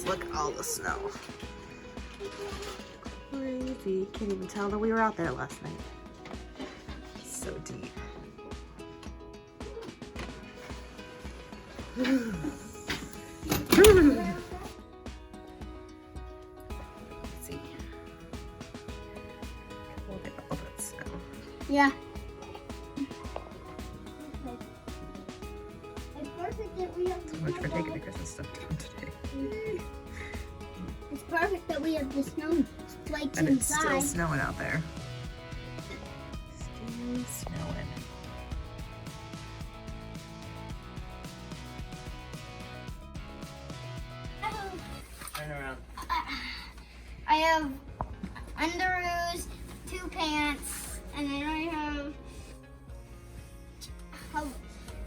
guys, look at all the snow. Crazy. Can't even tell that we were out there last night. So deep. Let's see. Look at all that snow. Yeah. It's perfect that we have So much for taking the Christmas stuff down today. It's perfect that we have the snow flakes And it's inside. still snowing out there. Still snowing. Turn around. I have underoos, 2 pants, and then I have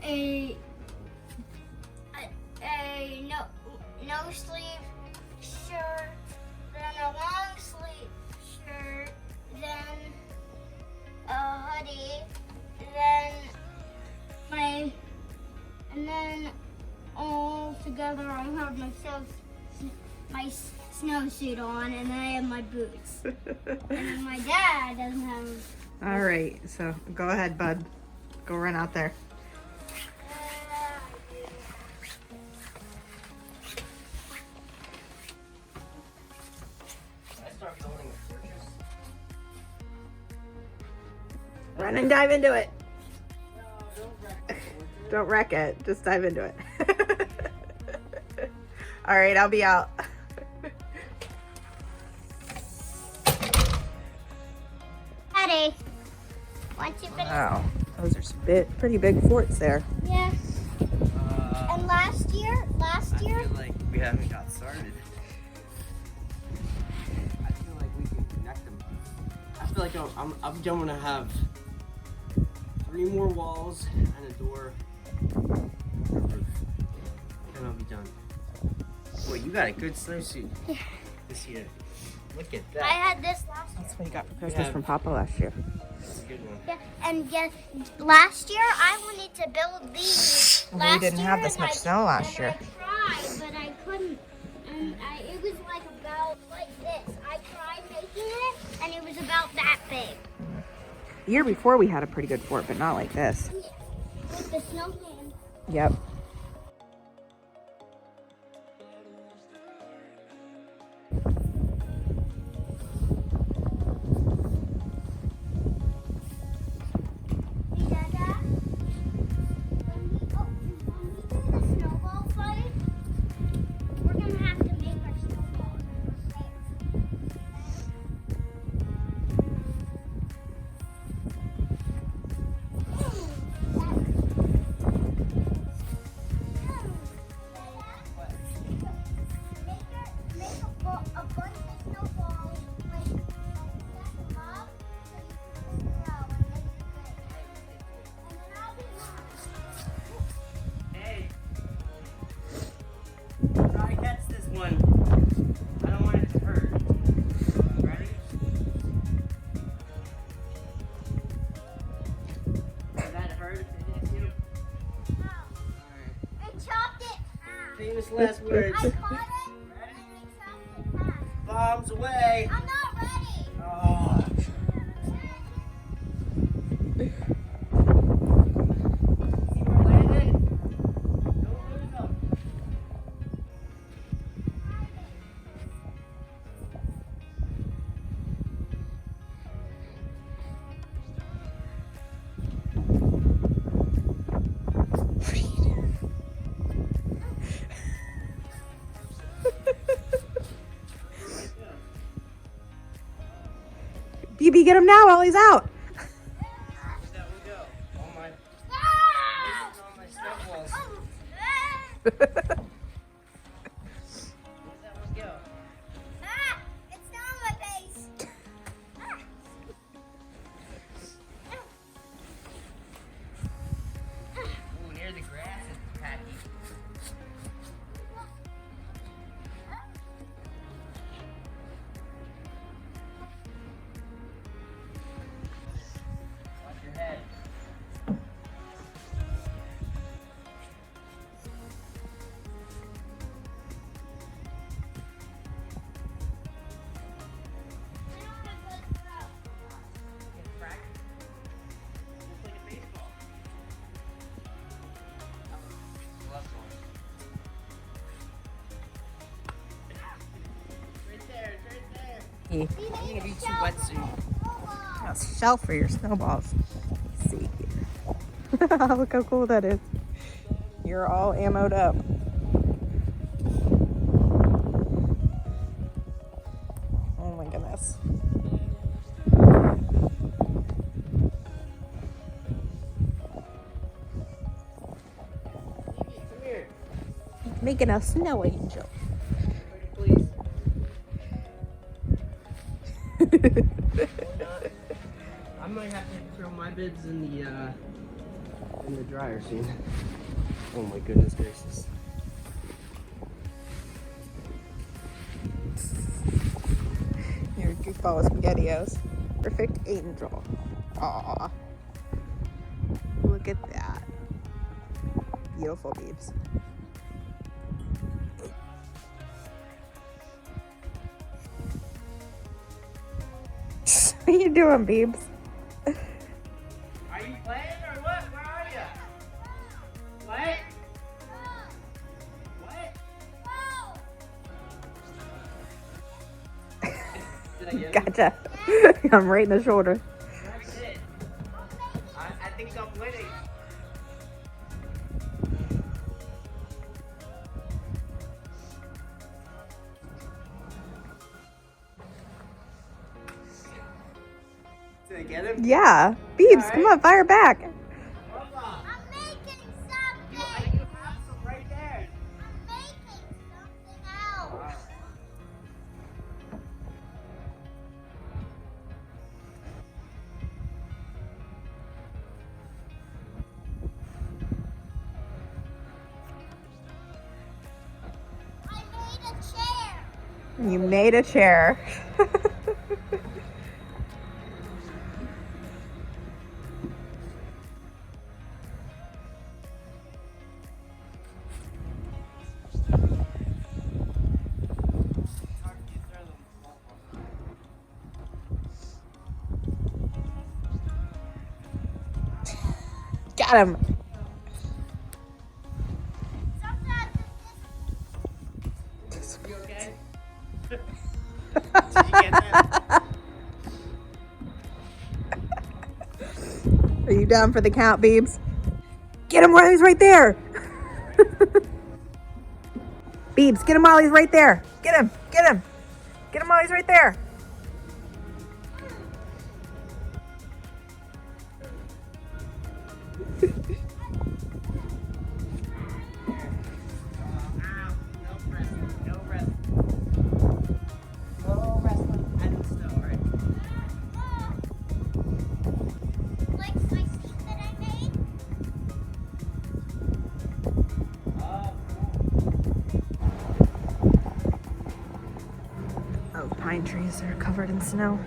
a no sleeve shirt, then a long sleeve shirt, then a hoodie, and then all together I have my snowsuit on, and then I have my boots. And then my dad doesn't have. All right, so go ahead, bud. Go run out there. I start building a fortress. Run and dive into it. No, don't wreck the fortress. Don't wreck it. Just dive into it. All right, I'll be out. Daddy, once you finish. Wow, those are some pretty big forts there. Yeah. And last year, I feel like we haven't got started. I feel like we can connect them. I feel like I'm going to have 3 more walls and a door and a roof. And I'll be done. Boy, you got a good snowsuit this year. Look at I that. had this last year. That's what you got for Christmas from Papa last year. That's a good one. Yeah, and last year I wanted to build these. Well, we didn't have this much snow last year. I tried, but I couldn't. And it was like about like this. I tried making it, and it was about that big. The year before we had a pretty good fort, but not like this. With the snowman. Yep. Hey, Dada, when we do the snowball fight, we're gonna have to make our snowballs Make a bunch of snowballs, like stack them up, so you can throw and make it big. And then I'll be Hey. Try to catch this one. I don't want it to hurt. Ready? Did that hurt if it hit you? No. Alright. They chopped it half. Famous last words. I caught it, and they chopped it half. Bombs away. I'm not ready. Oh. See where I landed? Don't lose them. Bebe, get him now while he's out. Where'd that one go? All my, Ah! all my snowballs. Ah! Where'd that one go? Ah! It's not on my face. Ah! Ooh, near the grass is tacky. sticky. I'm gonna do 2 wetsuit. A shelf for your snowballs. Let's see. Look how cool that is. You're all ammoed up. Oh my goodness. Come here. Making a snow angel. Please. I might have to throw my bibs in the dryer soon. Oh my goodness gracious. Your goofball with SpaghettiOs. Perfect angel. Aw. Look at that. Beautiful beeps. What are you doing, Beebs? Are you playing or what? Where are you? What? What? Did I get it? Gotcha. I'm right in the shoulder. That's it. I think I'm winning. Did I get him? Yeah. Beebs, come on, fire back. Hold on. I'm making something. You have some right there. I'm making something else. I made a chair. You made a chair. Got him. Sometimes You okay? Did you get that? Are you down for the count, Beebs? Get him while he's right there. Beebs, get him while he's right there. Get him. Get him. Get him while he's right there. like my seat that I made. Oh, pine trees are covered in snow.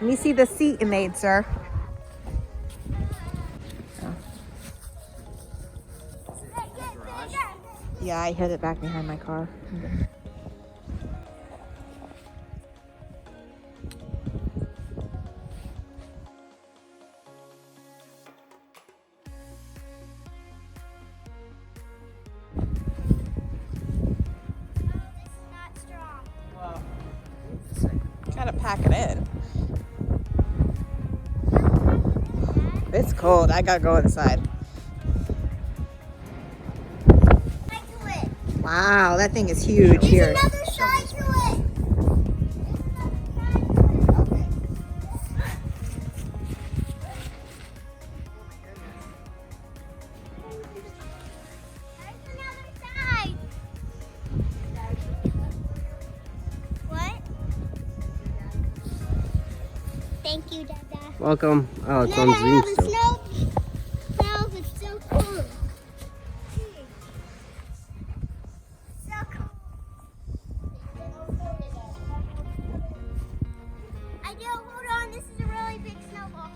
Let me see the seat you made, sir. Oh. Yeah, I hid it back behind my car. Gotta pack it in. It's cold. I gotta go inside. Wow, that thing is huge here. Another side to it. Okay. There's another side. What? Thank you, Dada. Welcome. Oh, it's And on then I have Zoom a still. snow valve. It's so cool. So cool. I do. Hold on. This is a really big snowball.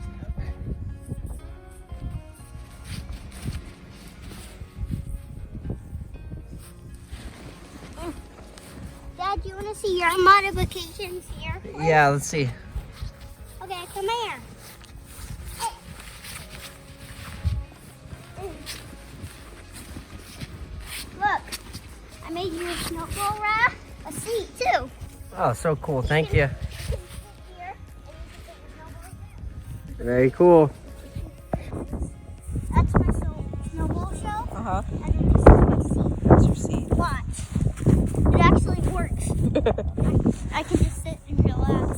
Dad, do you want to see your modifications here? Yeah, let's see. Okay, come here. Look, I made you a snowball raft, a seat too. Oh, so cool. Thank you. You can sit here and you can put your snowball there. Very cool. That's my snowball shelf. Uh-huh. And then this is my seat. That's your seat. Watch. It actually works. I can just sit and relax.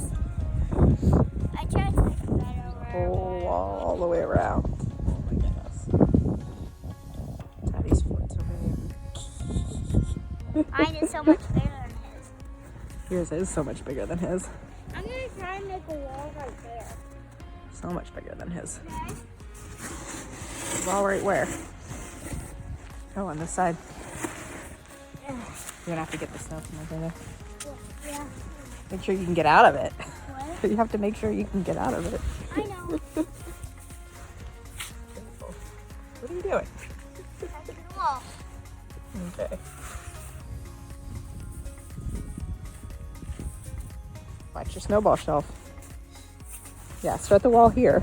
I tried to make it better. Whole wall all the way around. Oh my goodness. Daddy's foot's over there. Mine is so much bigger than his. Yours is so much bigger than his. I'm gonna try and make a wall right there. So much bigger than his. Okay? Wall right where? Oh, on this side. You're gonna have to get the snow from over there. Yeah. Make sure you can get out of it. What? You have to make sure you can get out of it. I know. What are you doing? That's the wall. Okay. Watch your snowball shelf. Yeah, start the wall here.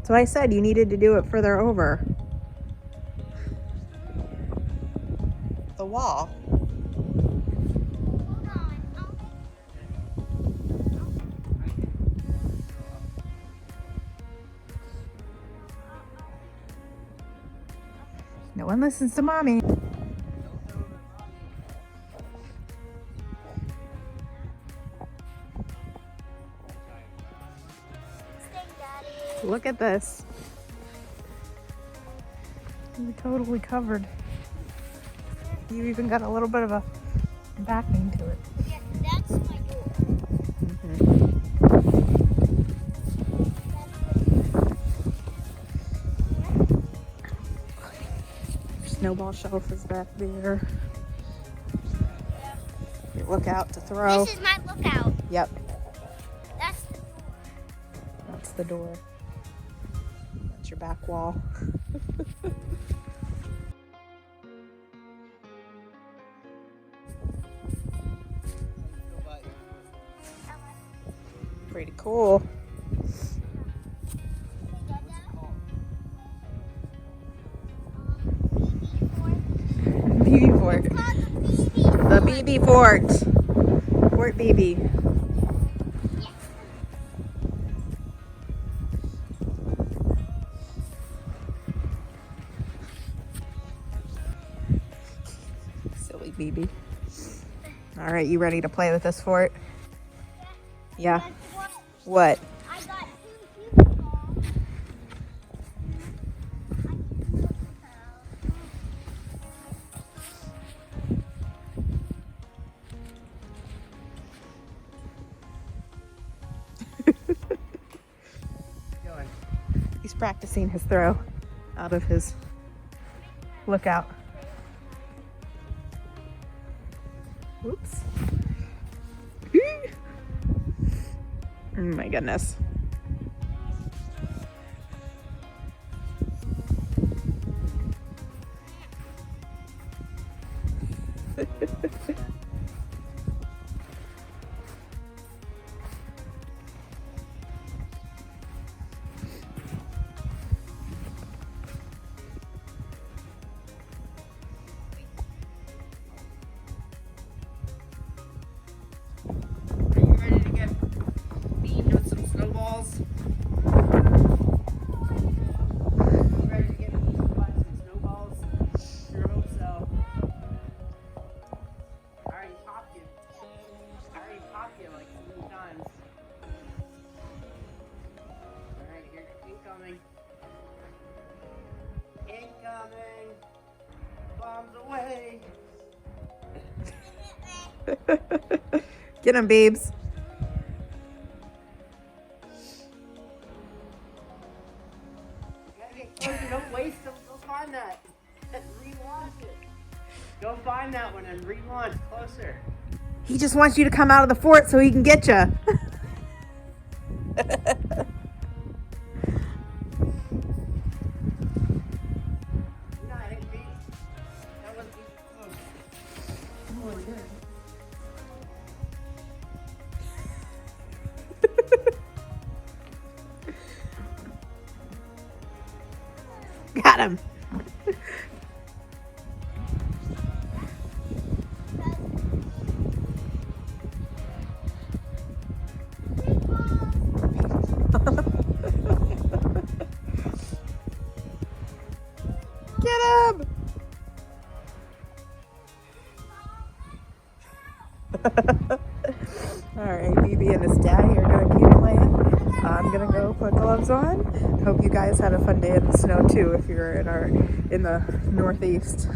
So I said you needed to do it further over. The wall. Hold on. No one listens to mommy. Stay, Daddy. Look at this. You're totally covered. You even got a little bit of a backing to it. Yeah, that's my door. Your snowball shelf is back there. Your lookout to throw. This is my lookout. Yep, That's the door. that's the door. That's your back wall. Pretty cool. Bebe Fort. The Bebe Fort. Fort Bebe. Silly Bebe. All right, you ready to play with this fort? Yeah. What? I got 2 huge balls. Going. He's practicing his throw out of his lookout. Whoops. Oh my goodness. Are you ready to get beamed with some snowballs? You ready to get beamed by some snowballs? Sure hope so. I already popped you. Like 3 times. Alright, here, incoming. Incoming. Bombs away. Get him, babes. You gotta get closer, don't waste them. Go find that. Rewatch it. Go find that one and relaunch closer. He just wants you to come out of the fort so he can get you. Got him. Get him. All right, Bebe and his daddy are gonna keep playing. I'm gonna go put gloves on. Hope you guys had a fun day in the snow too if you're in the Northeast.